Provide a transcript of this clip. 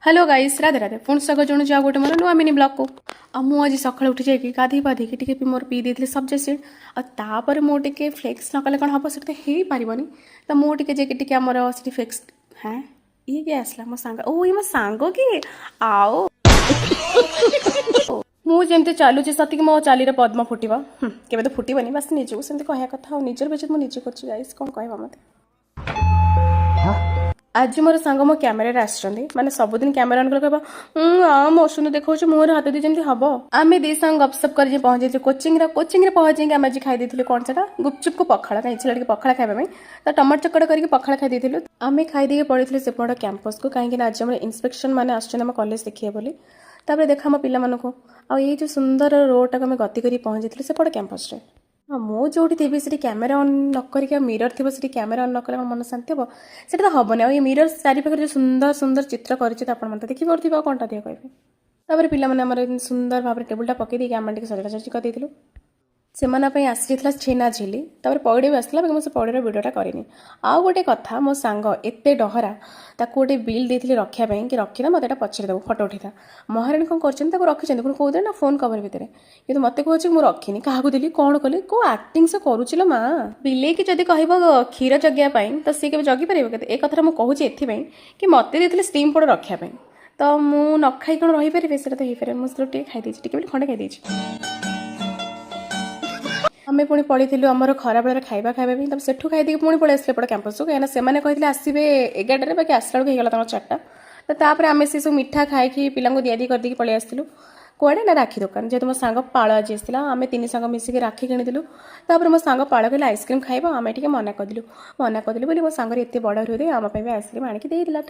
Hello guys Radhe Radhe पुणी स्वागत जनाऊँ आ गोटे मोर नुआ मिनी ब्लॉग को आज सकाल उठी जाकि गाधे पाधे टी मोर पी देती सब्जी सीड आपर मुझे फ्लेक्स न कले कौन हम से हो पारनि तो मुझे आमर से फ्लेक्स हाँ ये किए आसला मो सांग ओ ये मो सांग कि आओ मुझे चलुची सतक मो चाली पद्म फुटब केवे तो फुटबनी बस निजू सेमती कह कथा निजर बेजत मुझे कर गाइस कौन कह मत आज मोर सांग मो कैमेरा आने सबुदिन कैमेरा ऑन कर मौसम देखा मोहर हाथ दी जमी हम आम दी सांग गपसप कर पहुंचे कोचिंग पहुंचे आम आज खाई कौन सा गुपचुप को पखाड़ कहीं इच्छा पखाड़ खावा तो टमाटर चकड़ कर पखाड़ खाई आम खाई पड़े सेपट कैंपस को कहीं आज आम इन्स्पेक्शन मैंने आम कॉलेज देखिए बोली देखा आम पिला आई जो सुंदर रोड टाक आम गति कर पहुंची सेपट कैंपस हाँ मु जो थी से कैमेरा ऑन नक मिरर थी से कैमेरा ऑन नक मन शांति हम से तो हेनी आ मिरर चारिपाखे जो सुंदर सुंदर चित्र कर देखी पड़े कौन टा कहे पे सुंदर भाव में टेबुलटा पकई आम सजा सजी करदेलु से आसी छेना झिली पौड़े भी आसला मुझे पौड़े भिडटा करनी आउ गोटे कथा मो सांग एत डहरा ताक गोटे बिल देती रखापी कि रखीना मत पचर देव फटो उठा महाराणी कौन कर रखी कौन ना फोन कवर भितर कि मत कहे मुझे रखी क्या देली कौन कली कौ आक्टिंग से करुचिल माँ बिले कि जब कह क्षीर जगियापाई तो सी के जगी पार ए कथा मुझे एथपाई कि मत देते स्टीम पौड़ रखापी तो मुझे न खाई कौन रहीपर से तो हो पारे मुझे खाई खंडे खाई आम पुणी पढ़ी आमर खरा बेल खाଇବା खाइबा तब सेठू खाई पुणी पड़े आसे पड़े कैंपस को कहीं से कहते आसवे 11 बाकी आसला बेलू होगा तक 4टा तो आम से सब मिठा खाई पिला दियादी करदे पलि आसलु कौड़े ना राखी दुकान जेहतु मो सांग पाल आज आसला आम 3 सांग मिसिक राखी किणिलु मो सांग पाल कहले आइसक्रीम खाइबा आम मना करदेलु मो सांगर एत बड़ हृदय आम आइसक्रीम आणिक देला।